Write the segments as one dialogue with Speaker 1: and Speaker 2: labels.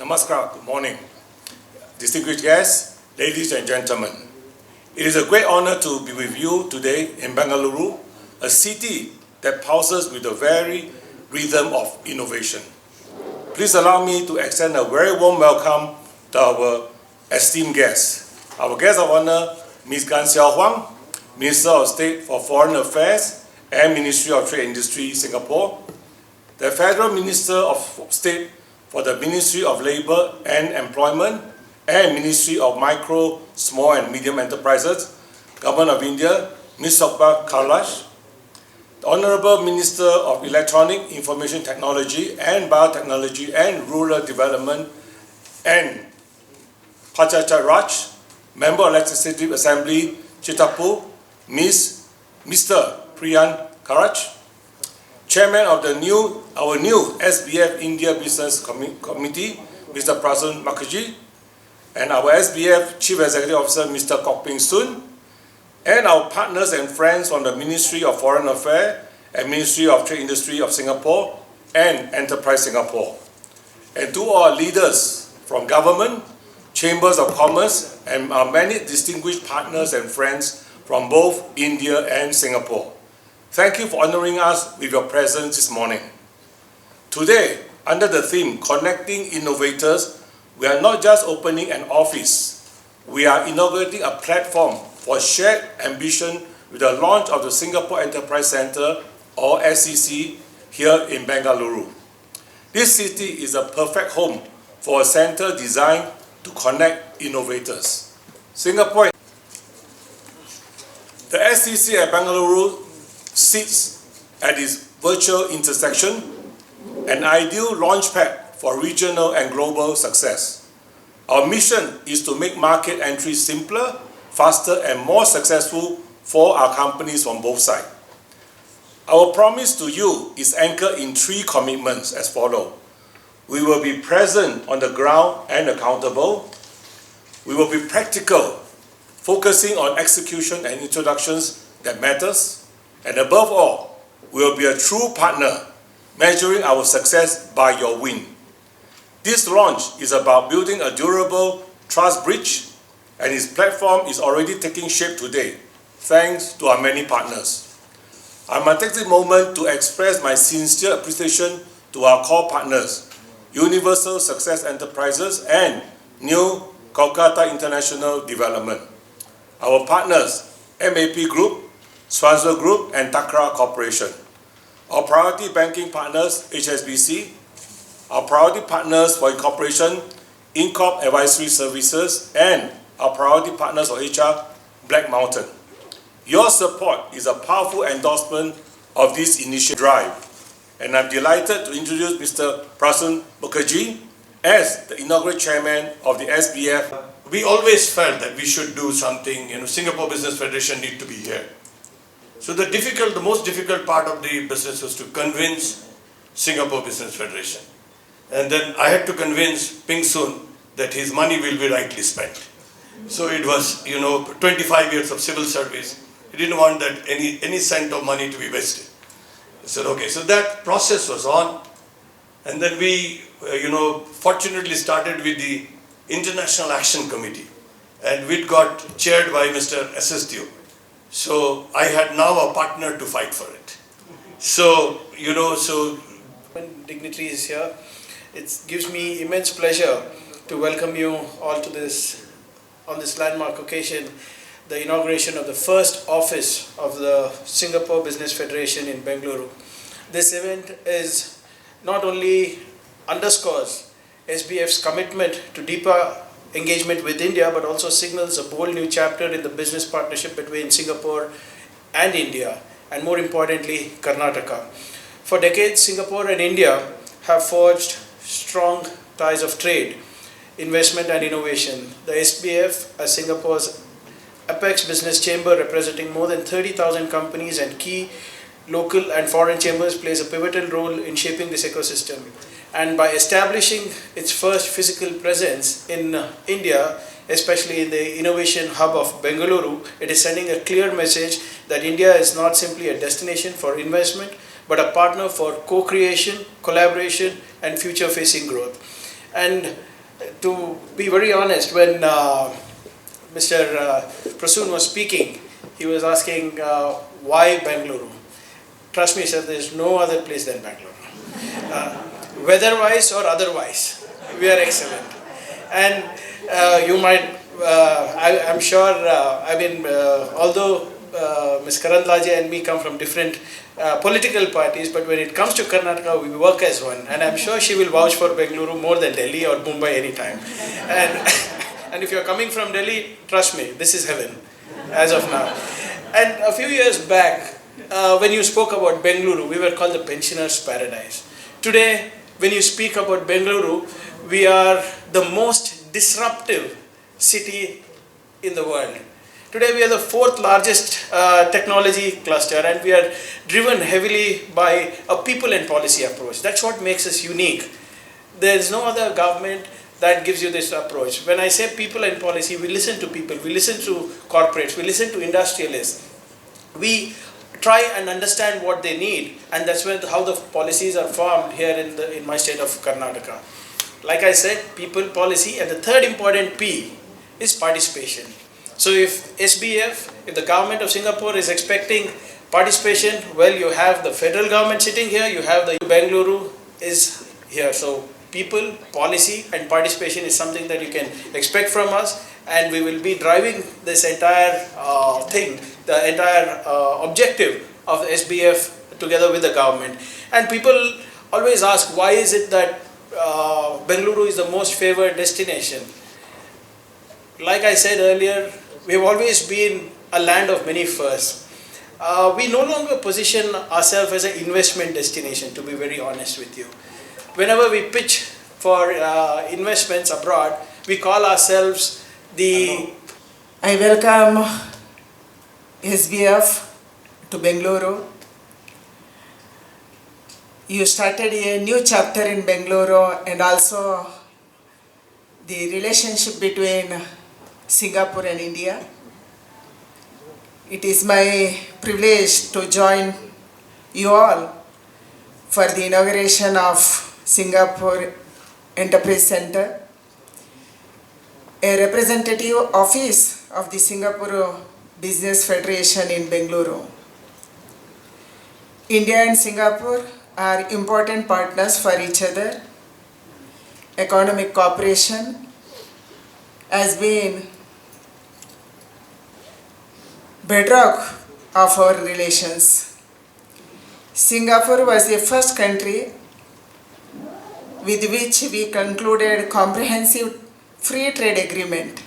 Speaker 1: Namaskar, good morning. Distinguished guests, ladies and gentlemen. It is a great honor to be with you today in Bengaluru, a city that pulses with the very rhythm of innovation. Please allow me to extend a very warm welcome to our esteemed guests. Our guest of honor, Ms. Gan Xiao Huang, Minister of State for Foreign Affairs and Ministry of Trade and Industry, Singapore. The Federal Minister of State for the Ministry of Labour and Employment and Ministry of Micro, Small and Medium Enterprises, Government of India, Ms. Sokpa Kailash. The Honourable Minister of Electronic Information Technology and Biotechnology and Rural Development and Pachacha Raj, Member of Legislative Assembly, Chitapu, Mr. Priyan Karaj, Chairman of our new SBF India Business Committee, Mr. Prasun Mukherjee, and our SBF Chief Executive Officer, Mr. Kok Peng Soon, and our partners and friends from the Ministry of Foreign Affairs and Ministry of Trade Industry of Singapore and Enterprise Singapore, and to our leaders from government, chambers of commerce, and our many distinguished partners and friends from both India and Singapore. Thank you for honoring us with your presence this morning. Today, under the theme Connecting Innovators, we are not just opening an office, we are inaugurating a platform for shared ambition with the launch of the Singapore Enterprise Centre, or SEC, here in Bengaluru. This city is a perfect home for a centre designed to connect innovators. Singapore, the SEC at Bengaluru sits at its virtual intersection, an ideal launchpad for regional and global success. Our mission is to make market entry simpler, faster, and more successful for our companies from both sides. Our promise to you is anchored in 3 commitments as follows. We will be present on the ground and accountable. We will be practical, focusing on execution and introductions that matters. And above all, we will be a true partner, measuring our success by your win. This launch is about building a durable trust bridge, and its platform is already taking shape today, thanks to our many partners. I must take this moment to express my sincere appreciation to our core partners, Universal Success Enterprises and New Kolkata International Development. Our partners, MAP Group, Swansea Group, and Takra Corporation. Our priority banking partners, HSBC. Our priority partners for incorporation, Incorp Advisory Services, and our priority partners for HR, Black Mountain. Your support is a powerful endorsement of this initiative drive, and I'm delighted to introduce Mr. Prasun Mukherjee as the inaugural chairman of the SBF.
Speaker 2: We always felt that we should do something, Singapore Business Federation need to be here. So the most difficult part of the business was to convince Singapore Business Federation. And then I had to convince Peng Soon that his money will be rightly spent. So it was, 25 years of civil service. He didn't want that any cent of money to be wasted. I said, okay, so that process was on. And then we, fortunately started with the International Action Committee. And we got chaired by Mr. Assistio. So I had now a partner to fight for it. So,
Speaker 3: when dignitaries here, it gives me immense pleasure to welcome you all to on this landmark occasion, the inauguration of the first office of the Singapore Business Federation in Bengaluru. This event is not only underscores SBF's commitment to deeper engagement with India, but also signals a bold new chapter in the business partnership between Singapore and India, and more importantly, Karnataka. For decades, Singapore and India have forged strong ties of trade, investment and innovation. The SBF, as Singapore's apex business chamber representing more than 30,000 companies and key local and foreign chambers, plays a pivotal role in shaping this ecosystem. And by establishing its first physical presence in India, especially in the innovation hub of Bengaluru, it is sending a clear message that India is not simply a destination for investment, but a partner for co-creation, collaboration, and future-facing growth. And to be very honest, when Mr. Prasoon was speaking, he was asking why Bengaluru. Trust me, sir, there is no other place than Bengaluru. Weather-wise or otherwise, we are excellent. And you might, I'm sure, although Ms. Karandlaje and me come from different political parties, but when it comes to Karnataka, we work as one. And I'm sure she will vouch for Bengaluru more than Delhi or Mumbai anytime. And if you're coming from Delhi, trust me, this is heaven, as of now. And a few years back, when you spoke about Bengaluru, we were called the pensioners' paradise. Today, when you speak about Bengaluru, we are the most disruptive city in the world. Today, we are the fourth largest technology cluster, and we are driven heavily by a people and policy approach. That's what makes us unique. There is no other government that gives you this approach. When I say people and policy, we listen to people, we listen to corporates, we listen to industrialists. We try and understand what they need, and that's how the policies are formed here in my state of Karnataka. Like I said, people, policy, and the third important P is participation. So if SBF, if the government of Singapore is expecting participation, well, you have the federal government sitting here, you have the Bengaluru is here. So people, policy, and participation is something that you can expect from us, and we will be driving this entire thing, the entire objective of the SBF together with the government. And people always ask, why is it that Bengaluru is the most favored destination? Like I said earlier, we have always been a land of many firsts. We no longer position ourselves as an investment destination, to be very honest with you. Whenever we pitch for investments abroad, we call ourselves the...
Speaker 4: I welcome SBF to Bengaluru. You started a new chapter in Bengaluru, and also the relationship between Singapore and India. It is my privilege to join you all for the inauguration of Singapore Enterprise Center. A representative office of the Singapore Business Federation in Bengaluru. India and Singapore are important partners for each other. Economic cooperation has been bedrock of our relations. Singapore was the first country with which we concluded comprehensive free trade agreement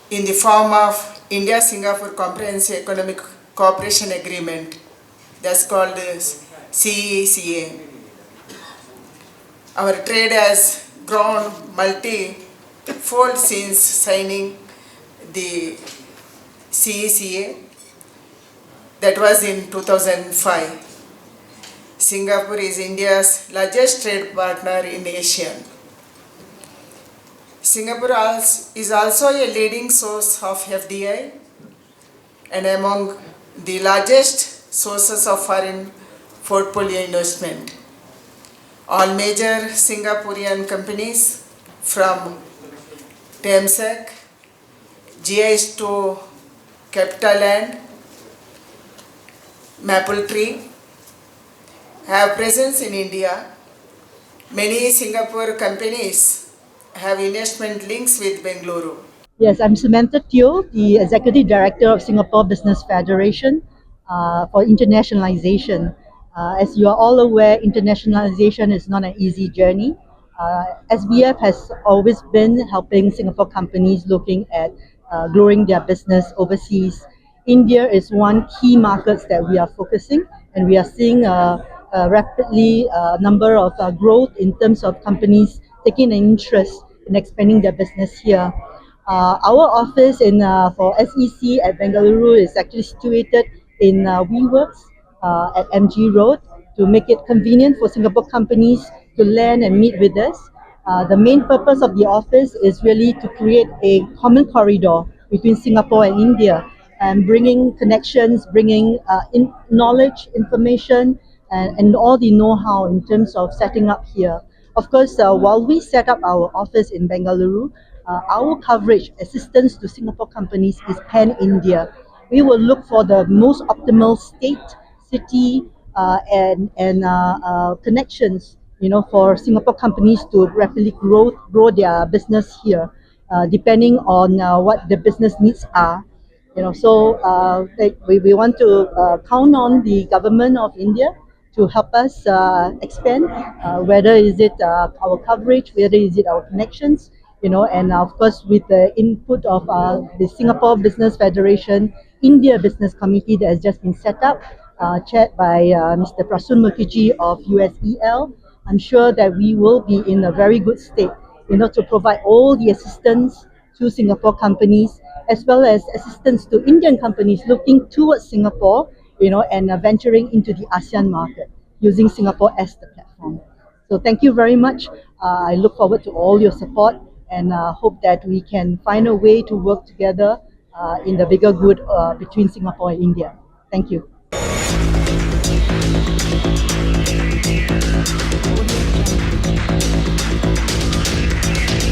Speaker 4: in the form of India-Singapore Comprehensive Economic Cooperation Agreement, that's called CECA. Our trade has grown multi-fold since signing the CECA, that was in 2005. Singapore is India's largest trade partner in Asia. Singapore is also a leading source of FDI and among the largest sources of foreign portfolio investment. All major Singaporean companies from Temasek, GIs to CapitaLand, Mapletree have presence in India. Many Singapore companies have investment links with Bengaluru.
Speaker 5: Yes, I'm Samantha Teo, the Executive Director of Singapore Business Federation for internationalization. As you are all aware, internationalization is not an easy journey. SBF has always been helping Singapore companies looking at growing their business overseas. India is one key market that we are focusing, and we are seeing rapidly number of growth in terms of companies taking an interest in expanding their business here. Our office for SEC at Bengaluru is actually situated in WeWorks at MG Road to make it convenient for Singapore companies to land and meet with us. The main purpose of the office is really to create a common corridor between Singapore and India, and bringing connections, bringing knowledge, information, and all the know-how in terms of setting up here. Of course, while we set up our office in Bengaluru, our coverage, assistance to Singapore companies is pan-India. We will look for the most optimal state, city, and connections, for Singapore companies to rapidly grow their business here, depending on what the business needs are. We want to count on the government of India to help us expand, whether is it our coverage, whether is it our connections, and of course with the input of the Singapore Business Federation India Business Committee that has just been set up, chaired by Mr. Prasun Mukherjee of USEL. I'm sure that we will be in a very good state, to provide all the assistance to Singapore companies, as well as assistance to Indian companies looking towards Singapore, and venturing into the ASEAN market using Singapore as the platform. So thank you very much. I look forward to all your support and hope that we can find a way to work together in the bigger good between Singapore and India. Thank you.